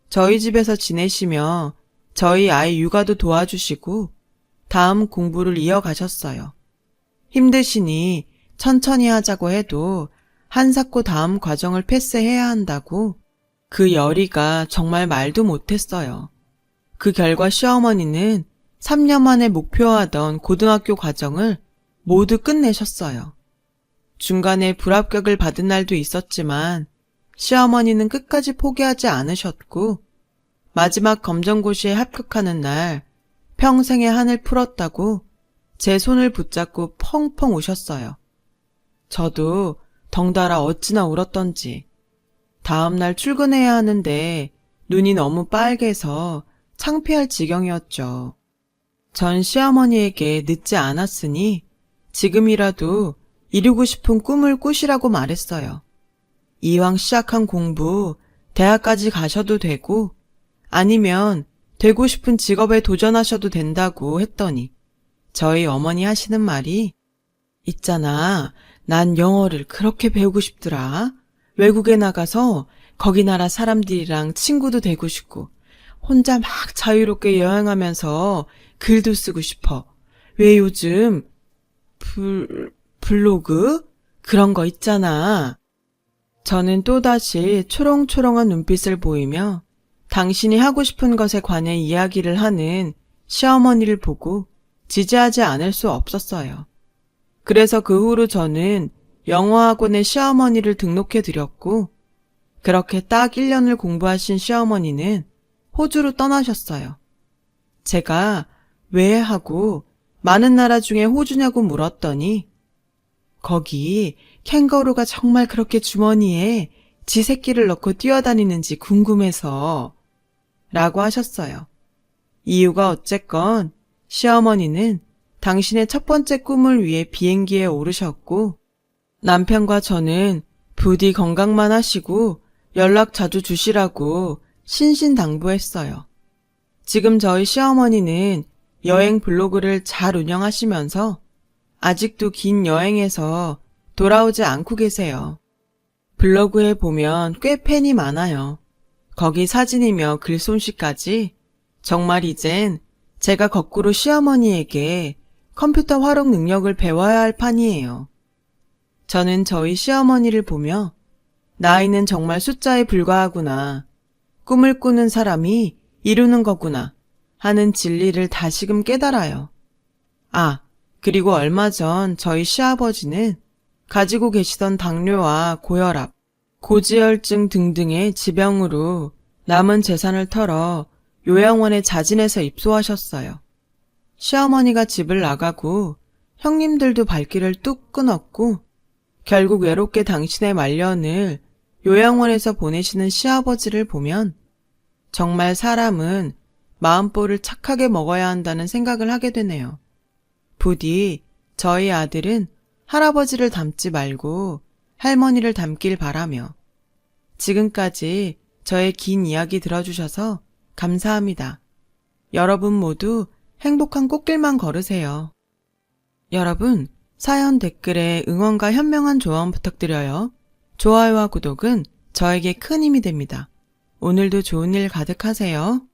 저희 집에서 지내시며 저희 아이 육아도 도와주시고 다음 공부를 이어가셨어요. 힘드시니 천천히 하자고 해도 한사코 다음 과정을 패스해야 한다고 그 열의가 정말 말도 못했어요. 그 결과 시어머니는 3년 만에 목표하던 고등학교 과정을 모두 끝내셨어요. 중간에 불합격을 받은 날도 있었지만 시어머니는 끝까지 포기하지 않으셨고 마지막 검정고시에 합격하는 날 평생의 한을 풀었다고 제 손을 붙잡고 펑펑 우셨어요. 저도 덩달아 어찌나 울었던지 다음날 출근해야 하는데 눈이 너무 빨개서 창피할 지경이었죠. 전 시어머니에게 늦지 않았으니 지금이라도 이루고 싶은 꿈을 꾸시라고 말했어요. 이왕 시작한 공부 대학까지 가셔도 되고 아니면 되고 싶은 직업에 도전하셔도 된다고 했더니 저희 어머니 하시는 말이 있잖아, 난 영어를 그렇게 배우고 싶더라. 외국에 나가서 거기 나라 사람들이랑 친구도 되고 싶고 혼자 막 자유롭게 여행하면서 글도 쓰고 싶어. 왜 요즘 블로그? 그런 거 있잖아. 저는 또다시 초롱초롱한 눈빛을 보이며 당신이 하고 싶은 것에 관해 이야기를 하는 시어머니를 보고 지지하지 않을 수 없었어요. 그래서 그 후로 저는 영어학원에 시어머니를 등록해 드렸고, 그렇게 딱 1년을 공부하신 시어머니는 호주로 떠나셨어요. 제가 왜 하고 많은 나라 중에 호주냐고 물었더니 거기 캥거루가 정말 그렇게 주머니에 지 새끼를 넣고 뛰어다니는지 궁금해서 라고 하셨어요. 이유가 어쨌건 시어머니는 당신의 첫 번째 꿈을 위해 비행기에 오르셨고 남편과 저는 부디 건강만 하시고 연락 자주 주시라고 신신당부했어요. 지금 저희 시어머니는 여행 블로그를 잘 운영하시면서 아직도 긴 여행에서 돌아오지 않고 계세요. 블로그에 보면 꽤 팬이 많아요. 거기 사진이며 글솜씨까지 정말 이젠 제가 거꾸로 시어머니에게 컴퓨터 활용 능력을 배워야 할 판이에요. 저는 저희 시어머니를 보며 나이는 정말 숫자에 불과하구나. 꿈을 꾸는 사람이 이루는 거구나 하는 진리를 다시금 깨달아요. 아, 그리고 얼마 전 저희 시아버지는 가지고 계시던 당뇨와 고혈압, 고지혈증 등등의 지병으로 남은 재산을 털어 요양원에 자진해서 입소하셨어요. 시어머니가 집을 나가고 형님들도 발길을 뚝 끊었고 결국 외롭게 당신의 말년을 요양원에서 보내시는 시아버지를 보면 정말 사람은 마음보를 착하게 먹어야 한다는 생각을 하게 되네요. 부디 저희 아들은 할아버지를 닮지 말고 할머니를 닮길 바라며 지금까지 저의 긴 이야기 들어주셔서 감사합니다. 여러분 모두 행복한 꽃길만 걸으세요. 여러분, 사연 댓글에 응원과 현명한 조언 부탁드려요. 좋아요와 구독은 저에게 큰 힘이 됩니다. 오늘도 좋은 일 가득하세요.